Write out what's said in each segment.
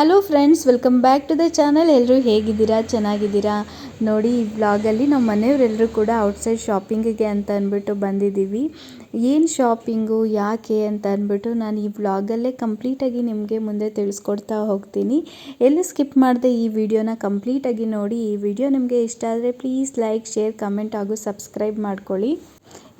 Hello friends, welcome back to the channel. ಎಲ್ಲರೂ ಹೇಗಿದ್ದೀರಾ? ಚೆನ್ನಾಗಿದ್ದೀರಾ? ನೋಡಿ, ಈ ವ್ಲಾಗಲ್ಲಿ ನಮ್ಮ ಮನೆಯವರೆಲ್ಲರೂ ಕೂಡ ಔಟ್ಸೈಡ್ ಶಾಪಿಂಗಿಗೆ ಅಂತ ಅಂದ್ಬಿಟ್ಟು ಬಂದಿದ್ದೀವಿ. ಏನು ಶಾಪಿಂಗು, ಯಾಕೆ ಅಂತ ಅಂದ್ಬಿಟ್ಟು ನಾನು ಈ ವ್ಲಾಗಲ್ಲೇ ಕಂಪ್ಲೀಟಾಗಿ ನಿಮಗೆ ಮುಂದೆ ತಿಳಿಸ್ಕೊಡ್ತಾ ಹೋಗ್ತೀನಿ. ಎಲ್ಲೂ ಸ್ಕಿಪ್ ಮಾಡದೆ ಈ ವಿಡಿಯೋನ ಕಂಪ್ಲೀಟಾಗಿ ನೋಡಿ. ಈ ವಿಡಿಯೋ ನಿಮಗೆ ಇಷ್ಟ ಆದರೆ ಪ್ಲೀಸ್ ಲೈಕ್, ಶೇರ್, ಕಮೆಂಟ್ ಹಾಗೂ ಸಬ್ಸ್ಕ್ರೈಬ್ ಮಾಡ್ಕೊಳ್ಳಿ.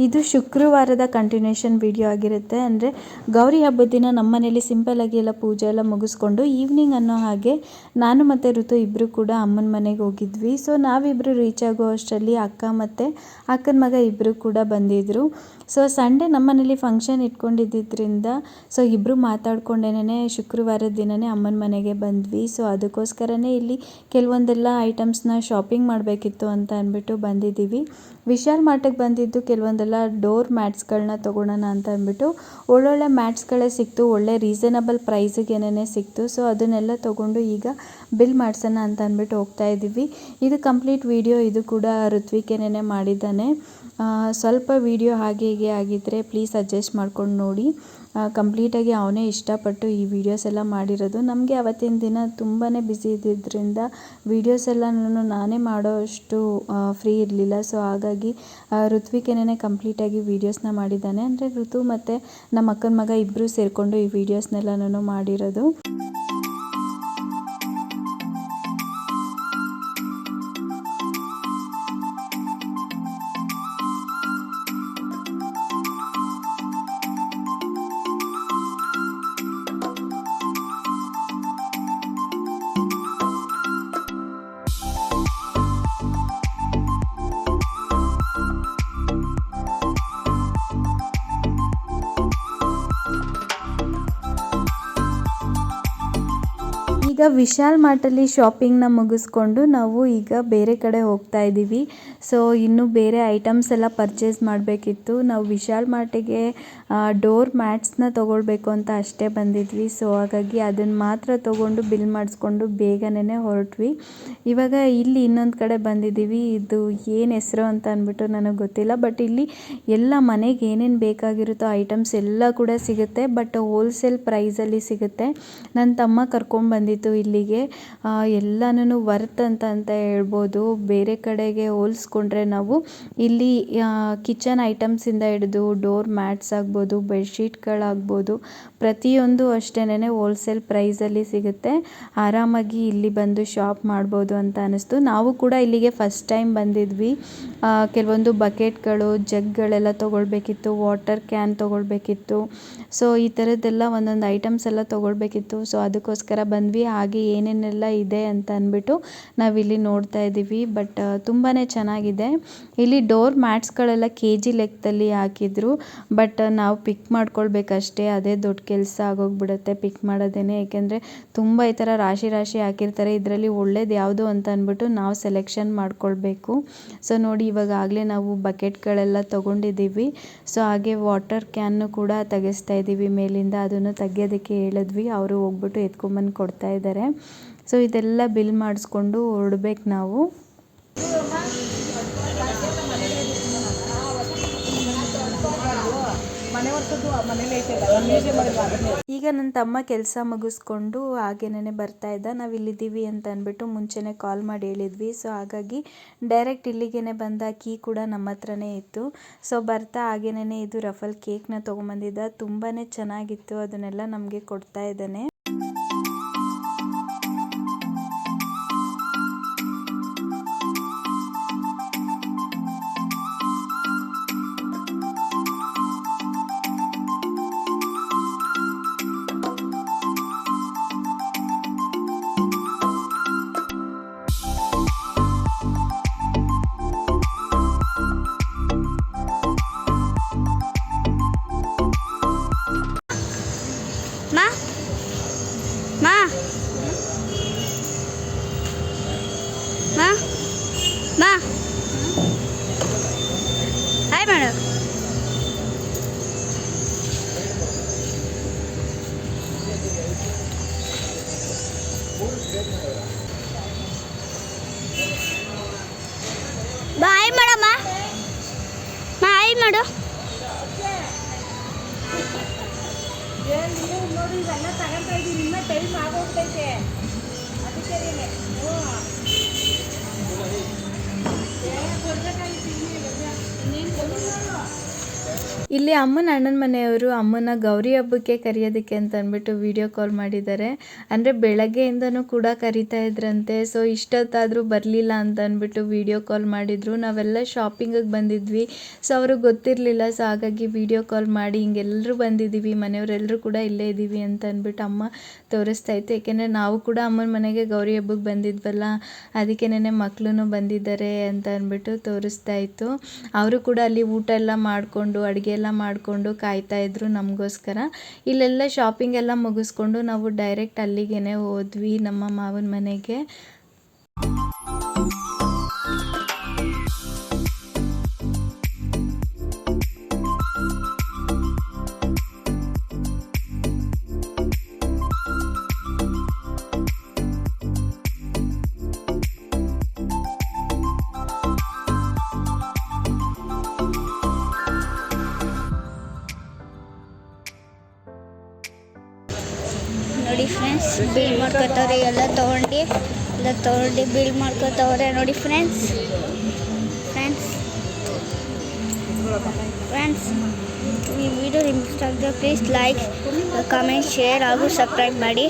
ಇದು ಶುಕ್ರವಾರದ ಕಂಟಿನ್ಯೂಷನ್ ವಿಡಿಯೋ ಆಗಿರುತ್ತೆ. ಅಂದರೆ ಗೌರಿ ಹಬ್ಬದ ದಿನ ನಮ್ಮ ಮನೇಲಿ ಸಿಂಪಲ್ಲಾಗಿ ಎಲ್ಲ ಪೂಜೆ ಎಲ್ಲ ಮುಗಿಸ್ಕೊಂಡು ಈವ್ನಿಂಗ್ ಅನ್ನೋ ಹಾಗೆ ನಾನು ಮತ್ತು ಋತು ಇಬ್ಬರು ಕೂಡ ಅಮ್ಮನ ಮನೆಗೆ ಹೋಗಿದ್ವಿ. ಸೊ ನಾವಿಬ್ಬರು ರೀಚ್ ಆಗೋ ಅಷ್ಟರಲ್ಲಿ ಅಕ್ಕ ಮತ್ತು ಅಕ್ಕನ ಮಗ ಇಬ್ಬರು ಕೂಡ ಬಂದಿದ್ದರು. ಸೊ ಸಂಡೇ ನಮ್ಮ ಮನೇಲಿ ಫಂಕ್ಷನ್ ಇಟ್ಕೊಂಡಿದ್ದರಿಂದ ಸೊ ಇಬ್ಬರು ಮಾತಾಡ್ಕೊಂಡೇನೆ ಶುಕ್ರವಾರದ ದಿನವೇ ಅಮ್ಮನ ಮನೆಗೆ ಬಂದ್ವಿ. ಸೊ ಅದಕ್ಕೋಸ್ಕರನೇ ಇಲ್ಲಿ ಕೆಲವೊಂದೆಲ್ಲ ಐಟಮ್ಸ್ನ ಶಾಪಿಂಗ್ ಮಾಡಬೇಕಿತ್ತು ಅಂತ ಅಂದ್ಬಿಟ್ಟು ಬಂದಿದ್ದೀವಿ. ವಿಶಾಲ್ ಮಾರ್ಟಿಗೆ ಬಂದಿದ್ದು ಕೆಲವೊಂದೆಲ್ಲ ಡೋರ್ ಮ್ಯಾಟ್ಸ್ಗಳನ್ನ ತೊಗೊಳೋಣ ಅಂತ ಅಂದ್ಬಿಟ್ಟು ಒಳ್ಳೊಳ್ಳೆ ಮ್ಯಾಟ್ಸ್ಗಳೇ ಸಿಕ್ತು, ಒಳ್ಳೆ ರೀಸನಬಲ್ ಪ್ರೈಸಿಗೇನೇ ಸಿಕ್ತು. ಸೊ ಅದನ್ನೆಲ್ಲ ತೊಗೊಂಡು ಈಗ ಬಿಲ್ ಮಾಡಿಸೋಣ ಅಂತ ಅಂದ್ಬಿಟ್ಟು ಹೋಗ್ತಾ ಇದ್ದೀವಿ. ಇದು ಕಂಪ್ಲೀಟ್ ವಿಡಿಯೋ, ಇದು ಕೂಡ ಋತ್ವಿಕೇನೇ ಮಾಡಿದ್ದಾನೆ. ಸ್ವಲ್ಪ ವಿಡಿಯೋ ಹಾಗೆ ಹೀಗೆ ಆಗಿದ್ದರೆ ಪ್ಲೀಸ್ ಅಡ್ಜಸ್ಟ್ ಮಾಡ್ಕೊಂಡು ನೋಡಿ. ಕಂಪ್ಲೀಟಾಗಿ ಅವನೇ ಇಷ್ಟಪಟ್ಟು ಈ ವಿಡಿಯೋಸ್ ಎಲ್ಲ ಮಾಡಿರೋದು. ನಮಗೆ ಅವತ್ತಿನ ದಿನ ತುಂಬಾ ಬ್ಯುಸಿ ಇದ್ದಿದ್ದರಿಂದ ವೀಡಿಯೋಸ್ ಎಲ್ಲನೂ ನಾನೇ ಮಾಡೋ ಅಷ್ಟು ಫ್ರೀ ಇರಲಿಲ್ಲ. ಸೊ ಹಾಗಾಗಿ ಋತ್ವಿಕೇನೇ ಕಂಪ್ಲೀಟಾಗಿ ವೀಡಿಯೋಸ್ನ ಮಾಡಿದ್ದಾನೆ. ಅಂದರೆ ಋತು ಮತ್ತು ನಮ್ಮ ಅಕ್ಕನ ಮಗ ಇಬ್ಬರು ಸೇರಿಕೊಂಡು ಈ ವಿಡಿಯೋಸ್ನೆಲ್ಲನೂ ಮಾಡಿರೋದು. ಈಗ ವಿಶಾಲ್ ಮಾರ್ಟಲ್ಲಿ ಶಾಪಿಂಗ್ನ ಮುಗಿಸ್ಕೊಂಡು ನಾವು ಈಗ ಬೇರೆ ಕಡೆ ಹೋಗ್ತಾ ಇದ್ದೀವಿ. ಸೊ ಇನ್ನೂ ಬೇರೆ ಐಟಮ್ಸ್ ಎಲ್ಲ ಪರ್ಚೇಸ್ ಮಾಡಬೇಕಿತ್ತು. ನಾವು ವಿಶಾಲ್ ಮಾರ್ಟಿಗೆ ಡೋರ್ ಮ್ಯಾಟ್ಸ್ನ ತೊಗೊಳ್ಬೇಕು ಅಂತ ಅಷ್ಟೇ ಬಂದಿದ್ವಿ. ಸೊ ಹಾಗಾಗಿ ಅದನ್ನು ಮಾತ್ರ ತೊಗೊಂಡು ಬಿಲ್ ಮಾಡಿಸ್ಕೊಂಡು ಬೇಗನೆ ಹೊರಟ್ವಿ. ಇವಾಗ ಇಲ್ಲಿ ಇನ್ನೊಂದು ಕಡೆ ಬಂದಿದ್ದೀವಿ. ಇದು ಏನು ಹೆಸರು ಅಂತ ಅಂದ್ಬಿಟ್ಟು ನನಗೆ ಗೊತ್ತಿಲ್ಲ. ಬಟ್ ಇಲ್ಲಿ ಎಲ್ಲ ಮನೆಗೆ ಏನೇನು ಬೇಕಾಗಿರುತ್ತೋ ಐಟಮ್ಸ್ ಎಲ್ಲ ಕೂಡ ಸಿಗುತ್ತೆ. ಬಟ್ ಹೋಲ್ಸೇಲ್ ಪ್ರೈಸಲ್ಲಿ ಸಿಗುತ್ತೆ. ನನ್ನ ತಮ್ಮ ಕರ್ಕೊಂಡು ಬಂದಿತ್ತು ಇಲ್ಲಿಗೆ. ಎಲ್ಲನೂ ವರ್ತ್ ಅಂತ ಹೇಳ್ಬೋದು. ಬೇರೆ ಕಡೆಗೆ ಹೋಲಿಸ್ಕೊಂಡ್ರೆ ನಾವು ಇಲ್ಲಿ ಕಿಚನ್ ಐಟಮ್ಸಿಂದ ಹಿಡಿದು ಡೋರ್ ಮ್ಯಾಟ್ಸ್ ಆಗ್ಬೋದು, ಬೆಡ್ಶೀಟ್ಗಳಾಗ್ಬೋದು, ಪ್ರತಿಯೊಂದು ಅಷ್ಟೇನೆ ಹೋಲ್ಸೇಲ್ ಪ್ರೈಸಲ್ಲಿ ಸಿಗುತ್ತೆ. ಆರಾಮಾಗಿ ಇಲ್ಲಿ ಬಂದು ಶಾಪ್ ಮಾಡ್ಬೋದು ಅಂತ ಅನ್ನಿಸ್ತು. ನಾವು ಕೂಡ ಇಲ್ಲಿಗೆ ಫಸ್ಟ್ ಟೈಮ್ ಬಂದಿದ್ವಿ. ಕೆಲವೊಂದು ಬಕೆಟ್ಗಳು, ಜಗ್ಗಳೆಲ್ಲ ತೊಗೊಳ್ಬೇಕಿತ್ತು, ವಾಟರ್ ಕ್ಯಾನ್ ತೊಗೊಳ್ಬೇಕಿತ್ತು. ಸೊ ಈ ಥರದ್ದೆಲ್ಲ ಒಂದೊಂದು ಐಟಮ್ಸ್ ಎಲ್ಲ ತೊಗೊಳ್ಬೇಕಿತ್ತು. ಸೊ ಅದಕ್ಕೋಸ್ಕರ ಬಂದ್ವಿ. ಹಾಗೆ ಏನೇನೆಲ್ಲ ಇದೆ ಅಂತ ಅಂದ್ಬಿಟ್ಟು ನಾವಿಲ್ಲಿ ನೋಡ್ತಾ ಇದ್ದೀವಿ. ಬಟ್ ತುಂಬಾ ಚೆನ್ನಾಗಿದೆ. ಇಲ್ಲಿ ಡೋರ್ ಮ್ಯಾಟ್ಸ್ಗಳೆಲ್ಲ KG ಲೆಕ್ಕದಲ್ಲಿ ಹಾಕಿದ್ರು. ಬಟ್ ನಾವು ಪಿಕ್ ಮಾಡ್ಕೊಳ್ಬೇಕಷ್ಟೇ. ಅದೇ ದೊಡ್ಡ ಕೆಲಸ ಆಗೋಗ್ಬಿಡುತ್ತೆ ಪಿಕ್ ಮಾಡೋದೇನೆ. ಏಕೆಂದರೆ ತುಂಬ ಈ ಥರ ರಾಶಿ ಹಾಕಿರ್ತಾರೆ. ಇದರಲ್ಲಿ ಒಳ್ಳೇದು ಯಾವುದು ಅಂತ ಅಂದ್ಬಿಟ್ಟು ನಾವು ಸೆಲೆಕ್ಷನ್ ಮಾಡ್ಕೊಳ್ಬೇಕು. ಸೊ ನೋಡಿ, ಇವಾಗಲೇ ನಾವು ಬಕೆಟ್ಗಳೆಲ್ಲ ತೊಗೊಂಡಿದ್ದೀವಿ. ಸೊ ಹಾಗೆ ವಾಟರ್ ಕ್ಯಾನ್ನು ಕೂಡ ತೆಗೆಸ್ತಾ ಇದ್ದೀವಿ ಮೇಲಿಂದ. ಅದನ್ನು ತೆಗಿಯೋದಕ್ಕೆ ಹೇಳಿದ್ವಿ. ಅವರು ಹೋಗ್ಬಿಟ್ಟು ಎತ್ಕೊಂಬಂದು ಕೊಡ್ತಾ ಇದ್ದಾರೆ. ಸೊ ಇದೆಲ್ಲ ಬಿಲ್ ಮಾಡಿಸ್ಕೊಂಡು ಹೊರಡ್ಬೇಕು ನಾವು. ಈಗ ನನ್ನ ತಮ್ಮ ಕೆಲಸ ಮುಗಿಸ್ಕೊಂಡು ಹಾಗೇನೇ ಬರ್ತಾ ಇದ್ದ. ನಾವು ಇಲ್ಲಿದ್ದೀವಿ ಅಂತ ಅಂದ್ಬಿಟ್ಟು ಮುಂಚೆನೇ ಕಾಲ್ ಮಾಡಿ ಹೇಳಿದ್ವಿ. ಸೊ ಹಾಗಾಗಿ ಡೈರೆಕ್ಟ್ ಇಲ್ಲಿಗೇನೆ ಬಂದ. ಕೀ ಕೂಡ ನಮ್ಮ ಹತ್ರನೇ ಇತ್ತು. ಸೊ ಬರ್ತಾ ಹಾಗೇನೇ ಇದು ರಫಲ್ ಕೇಕ್ನ ತೊಗೊಂಬಂದಿದ್ದ. ತುಂಬಾ ಚೆನ್ನಾಗಿತ್ತು. ಅದನ್ನೆಲ್ಲ ನಮಗೆ ಕೊಡ್ತಾ ಇದ್ದಾನೆ. ಹಾಯ್ ಮಾಡು. ಬಾಯ್ ಮಾಡಮ್ಮ. ಹಾಯ್ ಮಾಡು. ನೋಡಿ ಇವೆಲ್ಲ ತಗೊಂತ ಇದ್ದೀನಿ. ಇನ್ನ ಟೈಮ್ ಆಗೋಗ್ತೈತೆ. ಇಲ್ಲಿ ಅಮ್ಮನ ಅಣ್ಣನ ಮನೆಯವರು ಅಮ್ಮನ ಗೌರಿ ಹಬ್ಬಕ್ಕೆ ಕರೆಯೋದಕ್ಕೆ ಅಂತ ಅಂದ್ಬಿಟ್ಟು ವಿಡಿಯೋ ಕಾಲ್ ಮಾಡಿದ್ದಾರೆ. ಅಂದರೆ ಬೆಳಗ್ಗೆಯಿಂದನೂ ಕೂಡ ಕರಿತಾ ಇದ್ರಂತೆ. ಸೊ ಇಷ್ಟೊತ್ತಾದರೂ ಬರಲಿಲ್ಲ ಅಂತ ಅಂದ್ಬಿಟ್ಟು ವಿಡಿಯೋ ಕಾಲ್ ಮಾಡಿದರು. ನಾವೆಲ್ಲ ಶಾಪಿಂಗಿಗೆ ಬಂದಿದ್ವಿ. ಸೊ ಅವ್ರಿಗೆ ಗೊತ್ತಿರಲಿಲ್ಲ. ಸೊ ಹಾಗಾಗಿ ವಿಡಿಯೋ ಕಾಲ್ ಮಾಡಿ ಹಿಂಗೆಲ್ಲರೂ ಬಂದಿದ್ದೀವಿ, ಮನೆಯವರೆಲ್ಲರೂ ಕೂಡ ಇಲ್ಲೇ ಇದ್ದೀವಿ ಅಂತ ಅಂದ್ಬಿಟ್ಟು ಅಮ್ಮ ತೋರಿಸ್ತಾ ಇತ್ತು. ಏಕೆಂದರೆ ನಾವು ಕೂಡ ಅಮ್ಮನ ಮನೆಗೆ ಗೌರಿ ಹಬ್ಬಕ್ಕೆ ಬಂದಿದ್ವಲ್ಲ, ಅದಕ್ಕೇನೆ ಮಕ್ಕಳು ಬಂದಿದ್ದಾರೆ ಅಂತ ಅಂದ್ಬಿಟ್ಟು ತೋರಿಸ್ತಾ ಇತ್ತು. ಅವರು ಕೂಡ ಅಲ್ಲಿ ಊಟ ಎಲ್ಲ ಮಾಡಿಕೊಂಡು ಅಡುಗೆ ಎಲ್ಲ ಮಾಡಿಕೊಂಡು ಕಾಯ್ತಾ ಇದ್ರು ನಮಗೋಸ್ಕರ. ಇಲ್ಲೆಲ್ಲ ಶಾಪಿಂಗ್ ಎಲ್ಲ ಮುಗಿಸ್ಕೊಂಡು ನಾವು ಡೈರೆಕ್ಟ್ ಅಲ್ಲಿಗೆ ಹೋದ್ವಿ ನಮ್ಮ ಮಾವನ ಮನೆಗೆ. ನೋಡಿ ಫ್ರೆಂಡ್ಸ್, ಬಿಲ್ ಮಾಡ್ಕೊತವ್ರೆ. ಎಲ್ಲ ತೊಗೊಂಡು ಬಿಲ್ ಮಾಡ್ಕೊತವ್ರೆ ನೋಡಿ ಫ್ರೆಂಡ್ಸ್. ಈ ವಿಡಿಯೋ ನಿಮ್ಗೆ ಇಷ್ಟ ಆಗಿದ್ರೆ ಪ್ಲೀಸ್ ಲೈಕ್, ಕಮೆಂಟ್, ಶೇರ್ ಹಾಗೂ ಸಬ್ಸ್ಕ್ರೈಬ್ ಮಾಡಿ.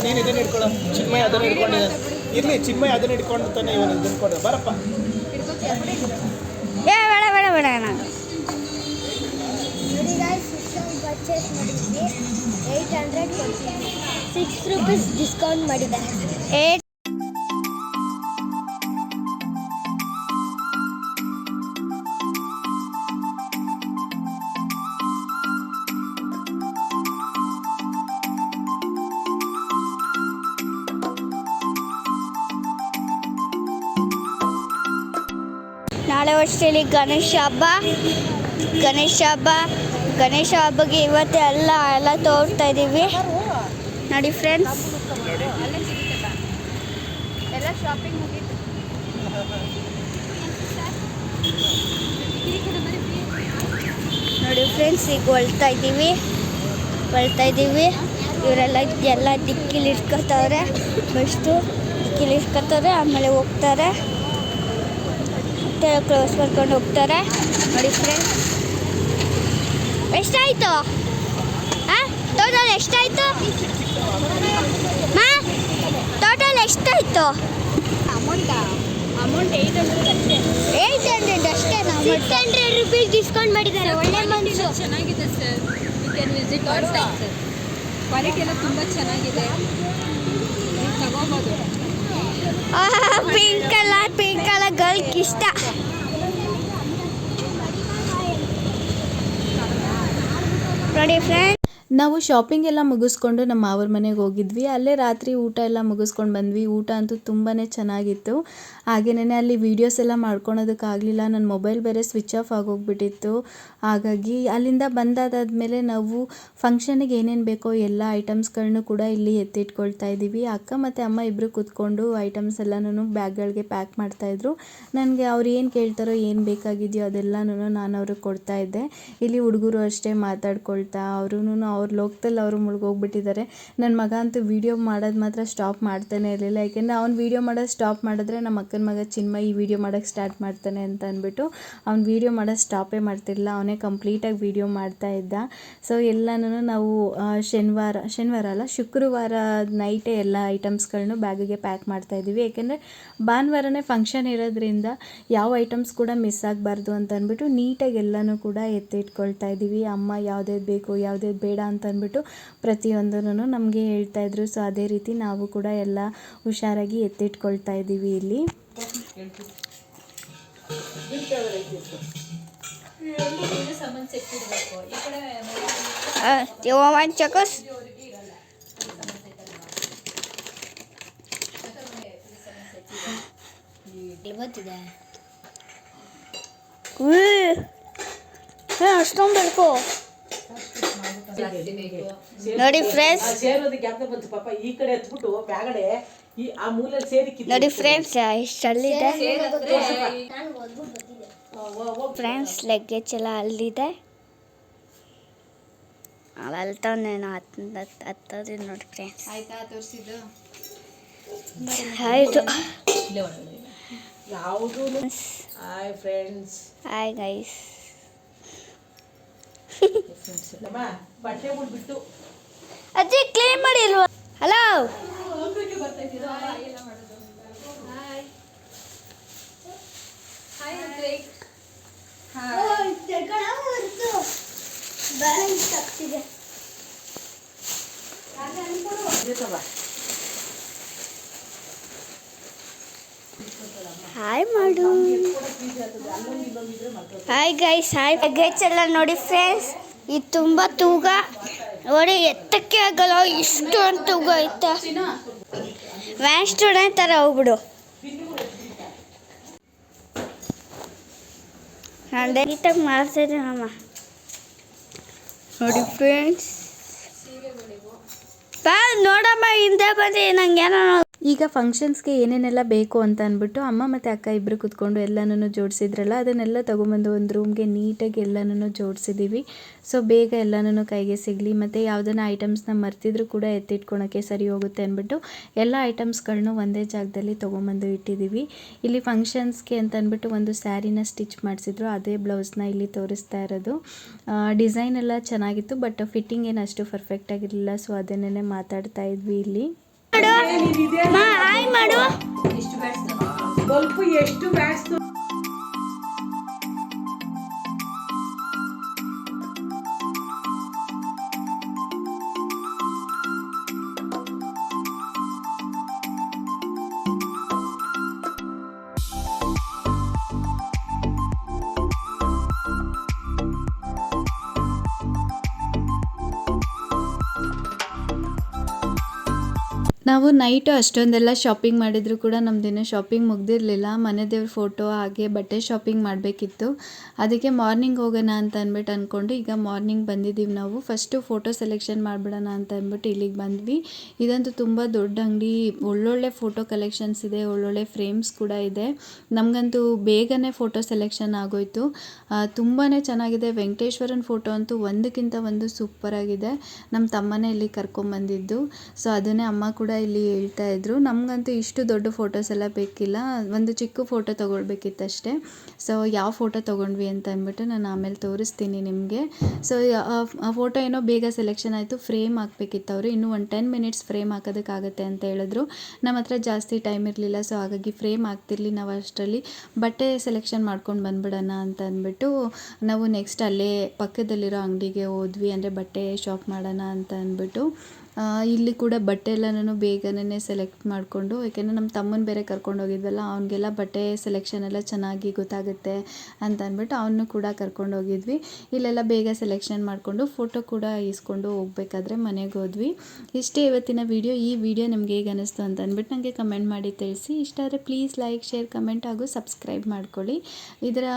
ನೀನು ಇದನ್ನು ಇಟ್ಕೊಳ್ಳೋ, ಚಿನ್ಮಯ ಅದನ್ನು ಇಟ್ಕೊಂಡಿದ್ದೆ. ಇರಲಿ, ಚಿನ್ಮಯ ಅದನ್ನು ಇಟ್ಕೊಂಡು ತಾನೆ ಇವನು ಇದನ್ನು ಕೊಡು. ಬರಪ್ಪ. ಬೇಡ ನಾನು ನೋಡಿ ಗಾಯ್ಸ್, ಪರ್ಚೇಸ್ ಮಾಡಿದ್ವಿ. 800 ಕೊಡ್ತೀವಿ. 6 ರೂಪೀಸ್ ಡಿಸ್ಕೌಂಟ್ ಮಾಡಿದ್ದಾರೆ. ನಾಳೆ ವರ್ಷದಲ್ಲಿ ಗಣೇಶ ಹಬ್ಬಕ್ಕೆ ಇವತ್ತೇ ಎಲ್ಲ ತೋರಿಸ್ತಾ ಇದ್ದೀವಿ ನೋಡಿ ಫ್ರೆಂಡ್ಸ್. ಎಲ್ಲ ಶಾಪಿಂಗ್ ಮುಗೀತು. ನೋಡಿ ಫ್ರೆಂಡ್ಸ್, ಈಗ ಹೊಳ್ತಾ ಇದ್ದೀವಿ. ಇವರೆಲ್ಲ ದಿಕ್ಕಿಲಿ ಇಟ್ಕೊತವ್ರೆ. ಫಸ್ಟು ದಿಕ್ಕಿಲಿ ಇಟ್ಕೊತವ್ರೆ, ಆಮೇಲೆ ಹೋಗ್ತಾರೆ, ಕ್ಲೋಸ್ ಮಾಡ್ಕೊಂಡು ಹೋಗ್ತಾರೆ ನೋಡಿ ಫ್ರೆಂಡ್ಸ್. ಎಷ್ಟಾಯಿತು? ಟೋಟಲ್ ಎಷ್ಟಾಯಿತು? ಟೋಟಲ್ ಎಷ್ಟಾಯಿತು? ಅಮೌಂಟ್ 800 ಅಷ್ಟೇ. 600 ರೂಪೀಸ್ ಡಿಸ್ಕೌಂಟ್ ಮಾಡಿದ್ದಾರೆ. ಒಳ್ಳೆ ಮನಸ್ಸು. ಚೆನ್ನಾಗಿದೆ sir. You can visit our site sir. Quality ಎಲ್ಲ ತುಂಬ ಚೆನ್ನಾಗಿದೆ, ನೀವು ತಗೋಬೋದು. ಪಿಂಕ್ ಕಲರ್ ಗರ್ಲ್ಗೆ ಇಷ್ಟ. ನೋಡಿ ಫ್ರೆಂಡ್ಸ್, ನಾವು ಶಾಪಿಂಗ್ ಎಲ್ಲ ಮುಗಿಸ್ಕೊಂಡು ನಮ್ಮ ಮಾವರ ಮನೆಗೆ ಹೋಗಿದ್ವಿ. ಅಲ್ಲೇ ರಾತ್ರಿ ಊಟ ಎಲ್ಲ ಮುಗಿಸ್ಕೊಂಡು ಬಂದ್ವಿ. ಊಟ ಅಂತೂ ತುಂಬಾ ಚೆನ್ನಾಗಿತ್ತು. ಹಾಗೆಯೇ ಅಲ್ಲಿ ವೀಡಿಯೋಸ್ ಎಲ್ಲ ಮಾಡ್ಕೊಳೋದಕ್ಕಾಗಲಿಲ್ಲ. ನನ್ನ ಮೊಬೈಲ್ ಬೇರೆ ಸ್ವಿಚ್ ಆಫ್ ಆಗೋಗ್ಬಿಟ್ಟಿತ್ತು. ಹಾಗಾಗಿ ಅಲ್ಲಿಂದ ಬಂದಾದ್ಮೇಲೆ ನಾವು ಫಂಕ್ಷನಿಗೆ ಏನೇನು ಬೇಕೋ ಎಲ್ಲ ಐಟಮ್ಸ್ಗಳನ್ನೂ ಕೂಡ ಇಲ್ಲಿ ಎತ್ತಿಟ್ಕೊಳ್ತಾ ಇದ್ದೀವಿ. ಅಕ್ಕ ಮತ್ತು ಅಮ್ಮ ಇಬ್ಬರು ಕೂತ್ಕೊಂಡು ಐಟಮ್ಸ್ ಎಲ್ಲನೂ ಬ್ಯಾಗ್ಗಳಿಗೆ ಪ್ಯಾಕ್ ಮಾಡ್ತಾಯಿದ್ರು. ನನಗೆ ಅವ್ರು ಏನು ಕೇಳ್ತಾರೋ, ಏನು ಬೇಕಾಗಿದೆಯೋ ಅದೆಲ್ಲನೂ ನಾನು ಅವ್ರಿಗೆ ಕೊಡ್ತಾಯಿದ್ದೆ. ಇಲ್ಲಿ ಹುಡುಗರು ಅಷ್ಟೇ ಮಾತಾಡ್ಕೊಳ್ತಾ ಅವ್ರ ಲೋಕದಲ್ಲಿ ಅವರು ಮುಳುಗೋಗ್ಬಿಟ್ಟಿದ್ದಾರೆ. ನನ್ನ ಮಗ ಅಂತೂ ವೀಡಿಯೋ ಮಾಡೋದು ಮಾತ್ರ ಸ್ಟಾಪ್ ಮಾಡ್ತಾನೆ ಇರಲಿಲ್ಲ. ಯಾಕೆಂದರೆ ಅವ್ನು ವೀಡಿಯೋ ಮಾಡೋದು ಸ್ಟಾಪ್ ಮಾಡಿದ್ರೆ ನಮ್ಮ ಅಕ್ಕನ ಮಗ ಚಿನ್ಮಯಿ ವೀಡಿಯೋ ಮಾಡೋಕ್ಕೆ ಸ್ಟಾರ್ಟ್ ಮಾಡ್ತಾನೆ ಅಂತ ಅಂದ್ಬಿಟ್ಟು ಅವ್ನು ವೀಡಿಯೋ ಮಾಡೋದು ಸ್ಟಾಪೇ ಮಾಡ್ತಿರಲಿಲ್ಲ. ಅವನೇ ಕಂಪ್ಲೀಟಾಗಿ ವೀಡಿಯೋ ಮಾಡ್ತಾಯಿದ್ದ. ಸೊ ಎಲ್ಲನೂ ನಾವು ಶುಕ್ರವಾರ ನೈಟೇ ಎಲ್ಲ ಐಟಮ್ಸ್ಗಳನ್ನೂ ಬ್ಯಾಗಿಗೆ ಪ್ಯಾಕ್ ಮಾಡ್ತಾಯಿದ್ದೀವಿ. ಏಕೆಂದರೆ ಭಾನುವಾರನೇ ಫಂಕ್ಷನ್ ಇರೋದ್ರಿಂದ ಯಾವ ಐಟಮ್ಸ್ ಕೂಡ ಮಿಸ್ ಆಗಬಾರ್ದು ಅಂತ ಅಂದ್ಬಿಟ್ಟು ನೀಟಾಗಿ ಎಲ್ಲನೂ ಕೂಡ ಎತ್ತಿಟ್ಕೊಳ್ತಾ ಇದ್ದೀವಿ. ಅಮ್ಮ ಯಾವುದೇದು ಬೇಕು ಯಾವುದೇದು ಬೇಡ ಅಂತ ಅಂದ್ಬಿಟ್ಟು ಪ್ರತಿಯೊಂದನ್ನು ನಮಗೆ ಹೇಳ್ತಾಯಿದ್ರು. ಸೊ ಅದೇ ರೀತಿ ನಾವು ಕೂಡ ಎಲ್ಲ ಹುಷಾರಾಗಿ ಎತ್ತಿಟ್ಕೊಳ್ತಾ ಇದ್ದೀವಿ ಇಲ್ಲಿ. ಅಷ್ಟೊಂದು ಬೇಕು ನೋಡಿ ಫ್ರೆಂಡ್ಸ್. ನೋಡಿ ಫ್ರೆಂಡ್ಸ್, ಇಷ್ಟಲ್ಲಿದೆ ಫ್ರೆಂಡ್ಸ್. ಲಗೇಜ್ ಎಲ್ಲ ಅಲ್ಲಿದೆ. ಅಲ್ತಾನೇನು ಹತ್ತೋದಿಲ್ಲ ನೋಡಿ ಫ್ರೆಂಡ್ಸ್. ಆಯ್ತಾ ತೋರಿಸಿದ್ದು? ಆಯಿತು. Hi friends. Hi guys. ಬಟ್ಟೆ ಬಿಟ್ಟು ಅಜ್ಜಿ ಕ್ಲೀನ್ ಮಾಡಿಲ್ವಾ? ಹಲೋ ಹಾಯ್ ಮಾಡು. Hi guys. ಹಾಯ್ ಗೈಸ್ ಎಲ್ಲ ನೋಡಿ ಫ್ರೆಂಡ್ಸ್, ಇದು ತುಂಬ ತೂಗ ನೋಡಿ, ಎತ್ತಕ್ಕೆ ಆಗಲ್ಲ, ಇಷ್ಟು ಅಂತ ತೂಗ ಐತೆ. ವ್ಯಾನ್ ಸ್ಟೂಡೆಂಟ್ ಥರ ಹೋಗ್ಬಿಡು. ನಾನು ನೀಟಾಗಿ ಮಾಡ್ತಿದ್ದೆ ಅಮ್ಮ ನೋಡಿ ಫ್ರೆಂಡ್ಸ್. ಬಾ ನೋಡಮ್ಮ, ಹಿಂದೆ ಬಂದು ನಂಗೆ ಏನೋ. ಈಗ ಫಂಕ್ಷನ್ಸ್ಗೆ ಏನೇನೆಲ್ಲ ಬೇಕು ಅಂತ ಅಂದ್ಬಿಟ್ಟು ಅಮ್ಮ ಮತ್ತು ಅಕ್ಕ ಇಬ್ಬರು ಕೂತ್ಕೊಂಡು ಎಲ್ಲನೂ ಜೋಡಿಸಿದ್ರಲ್ಲ, ಅದನ್ನೆಲ್ಲ ತೊಗೊಂಬಂದು ಒಂದು ರೂಮ್ಗೆ ನೀಟಾಗಿ ಎಲ್ಲನೂ ಜೋಡಿಸಿದ್ದೀವಿ. ಸೊ ಬೇಗ ಎಲ್ಲನೂ ಕೈಗೆ ಸಿಗಲಿ, ಮತ್ತು ಯಾವುದನ್ನ ಐಟಮ್ಸ್ನ ಮರ್ತಿದ್ರು ಕೂಡ ಎತ್ತಿಟ್ಕೊಳಕ್ಕೆ ಸರಿ ಹೋಗುತ್ತೆ ಅಂದ್ಬಿಟ್ಟು ಎಲ್ಲ ಐಟಮ್ಸ್ಗಳನ್ನೂ ಒಂದೇ ಜಾಗದಲ್ಲಿ ತೊಗೊಂಬಂದು ಇಟ್ಟಿದ್ದೀವಿ. ಇಲ್ಲಿ ಫಂಕ್ಷನ್ಸ್ಗೆ ಅಂತ ಅಂದ್ಬಿಟ್ಟು ಒಂದು ಸ್ಯಾರಿನ ಸ್ಟಿಚ್ ಮಾಡಿಸಿದ್ರು, ಅದೇ ಬ್ಲೌಸ್ನ ಇಲ್ಲಿ ತೋರಿಸ್ತಾ ಇರೋದು. ಡಿಸೈನ್ ಎಲ್ಲ ಚೆನ್ನಾಗಿತ್ತು, ಬಟ್ ಫಿಟ್ಟಿಂಗ್ ಏನು ಅಷ್ಟು ಪರ್ಫೆಕ್ಟಾಗಿರಲಿಲ್ಲ. ಸೊ ಅದನ್ನೇ ಮಾತಾಡ್ತಾ ಇದ್ವಿ ಇಲ್ಲಿ. ಹಾಯ್ ಮಾಡು. ಬಲ್ಪು ಎಷ್ಟು ಬ್ಯಾಟ್ಸ್ ನಾವು ನೈಟು ಅಷ್ಟೊಂದೆಲ್ಲ ಶಾಪಿಂಗ್ ಮಾಡಿದರೂ ಕೂಡ ನಮ್ಮದಿನ ಶಾಪಿಂಗ್ ಮುಗ್ದಿರಲಿಲ್ಲ. ಮನೆ ದೇವ್ರ ಫೋಟೋ ಹಾಗೆ ಬಟ್ಟೆ ಶಾಪಿಂಗ್ ಮಾಡಬೇಕಿತ್ತು. ಅದಕ್ಕೆ ಮಾರ್ನಿಂಗ್ ಹೋಗೋಣ ಅಂತ ಅಂದ್ಬಿಟ್ಟು ಅಂದ್ಕೊಂಡು ಈಗ ಮಾರ್ನಿಂಗ್ ಬಂದಿದ್ದೀವಿ ನಾವು. ಫಸ್ಟು ಫೋಟೋ ಸೆಲೆಕ್ಷನ್ ಮಾಡಿಬಿಡೋಣ ಅಂತ ಅಂದ್ಬಿಟ್ಟು ಇಲ್ಲಿಗೆ ಬಂದ್ವಿ. ಇದಂತೂ ತುಂಬ ದೊಡ್ಡ ಅಂಗಡಿ, ಒಳ್ಳೊಳ್ಳೆ ಫೋಟೋ ಕಲೆಕ್ಷನ್ಸ್ ಇದೆ, ಒಳ್ಳೊಳ್ಳೆ ಫ್ರೇಮ್ಸ್ ಕೂಡ ಇದೆ. ನಮಗಂತೂ ಬೇಗನೆ ಫೋಟೋ ಸೆಲೆಕ್ಷನ್ ಆಗೋಯ್ತು. ತುಂಬಾ ಚೆನ್ನಾಗಿದೆ. ವೆಂಕಟೇಶ್ವರನ ಫೋಟೋ ಅಂತೂ ಒಂದಕ್ಕಿಂತ ಒಂದು ಸೂಪರಾಗಿದೆ. ನಮ್ಮ ತಮ್ಮನೇ ಇಲ್ಲಿ ಕರ್ಕೊಂಬಂದಿದ್ದು. ಸೊ ಅದನ್ನೇ ಅಮ್ಮ ಕೂಡ ಇಲ್ಲಿ ಹೇಳ್ತಾ ಇದ್ರು. ನಮಗಂತೂ ಇಷ್ಟು ದೊಡ್ಡ ಫೋಟೋಸ್ ಎಲ್ಲ ಬೇಕಿಲ್ಲ, ಒಂದು ಚಿಕ್ಕ ಫೋಟೋ ತೊಗೊಳ್ಬೇಕಿತ್ತಷ್ಟೇ. ಸೊ ಯಾವ ಫೋಟೋ ತೊಗೊಂಡ್ವಿ ಅಂತ ಅಂದ್ಬಿಟ್ಟು ನಾನು ಆಮೇಲೆ ತೋರಿಸ್ತೀನಿ ನಿಮಗೆ. ಸೊ ಆ ಫೋಟೋ ಏನೋ ಬೇಗ ಸೆಲೆಕ್ಷನ್ ಆಯಿತು. ಫ್ರೇಮ್ ಹಾಕ್ಬೇಕಿತ್ತು ಅವರು, ಇನ್ನೂ ಒಂದು 10 ಮಿನಿಟ್ಸ್ ಫ್ರೇಮ್ ಹಾಕೋದಕ್ಕಾಗತ್ತೆ ಅಂತ ಹೇಳಿದ್ರು. ನಮ್ಮ ಹತ್ರ ಜಾಸ್ತಿ ಟೈಮ್ ಇರಲಿಲ್ಲ, ಸೊ ಹಾಗಾಗಿ ಫ್ರೇಮ್ ಹಾಕ್ತಿರ್ಲಿ, ನಾವು ಅಷ್ಟರಲ್ಲಿ ಬಟ್ಟೆ ಸೆಲೆಕ್ಷನ್ ಮಾಡ್ಕೊಂಡು ಬಂದ್ಬಿಡೋಣ ಅಂತ ಅಂದ್ಬಿಟ್ಟು ನಾವು ನೆಕ್ಸ್ಟ್ ಅಲ್ಲೇ ಪಕ್ಕದಲ್ಲಿರೋ ಅಂಗಡಿಗೆ ಹೋದ್ವಿ, ಅಂದರೆ ಬಟ್ಟೆ ಶಾಪ್ ಮಾಡೋಣ ಅಂತ ಅಂದ್ಬಿಟ್ಟು. ಇಲ್ಲಿ ಕೂಡ ಬಟ್ಟೆ ಎಲ್ಲನೂ ಬೇಗನೆ ಸೆಲೆಕ್ಟ್ ಮಾಡಿಕೊಂಡು, ಯಾಕೆಂದರೆ ನಮ್ಮ ತಮ್ಮನ ಬೇರೆ ಕರ್ಕೊಂಡು ಹೋಗಿದ್ವಲ್ಲ, ಅವನಿಗೆಲ್ಲ ಬಟ್ಟೆ ಸೆಲೆಕ್ಷನ್ ಎಲ್ಲ ಚೆನ್ನಾಗಿ ಗೊತ್ತಾಗುತ್ತೆ ಅಂತ ಅಂದ್ಬಿಟ್ಟು ಅವನು ಕೂಡ ಕರ್ಕೊಂಡು ಹೋಗಿದ್ವಿ. ಇಲ್ಲೆಲ್ಲ ಬೇಗ ಸೆಲೆಕ್ಷನ್ ಮಾಡಿಕೊಂಡು ಫೋಟೋ ಕೂಡ ಇಸ್ಕೊಂಡು ಹೋಗ್ಬೇಕಾದ್ರೆ ಮನೆಗೆ ಹೋದ್ವಿ. ಇಷ್ಟೇ ಇವತ್ತಿನ ವಿಡಿಯೋ. ಈ ವಿಡಿಯೋ ನಿಮ್ಗೆ ಹೇಗೆ ಅನ್ನಿಸ್ತು ಅಂತ ಅಂದ್ಬಿಟ್ಟು ನನಗೆ ಕಮೆಂಟ್ ಮಾಡಿ ತಿಳಿಸಿ. ಇಷ್ಟ ಆದರೆ ಪ್ಲೀಸ್ ಲೈಕ್, ಶೇರ್, ಕಮೆಂಟ್ ಹಾಗೂ ಸಬ್ಸ್ಕ್ರೈಬ್ ಮಾಡ್ಕೊಳ್ಳಿ. ಇದರ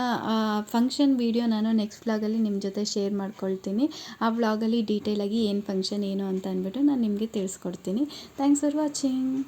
ಫಂಕ್ಷನ್ ವಿಡಿಯೋ ನಾನು ನೆಕ್ಸ್ಟ್ ವ್ಲಾಗಲ್ಲಿ ನಿಮ್ಮ ಜೊತೆ ಶೇರ್ ಮಾಡ್ಕೊಳ್ತೀನಿ. ಆ ವ್ಲಾಗಲ್ಲಿ ಡೀಟೇಲಾಗಿ ಏನು ಫಂಕ್ಷನ್ ಏನು ಅಂತ ಅಂದ್ಬಿಟ್ಟು ನಾನು ನಿಮಗೆ ತಿಳಿಸ್ಕೊಡ್ತೀನಿ. Thanks for watching.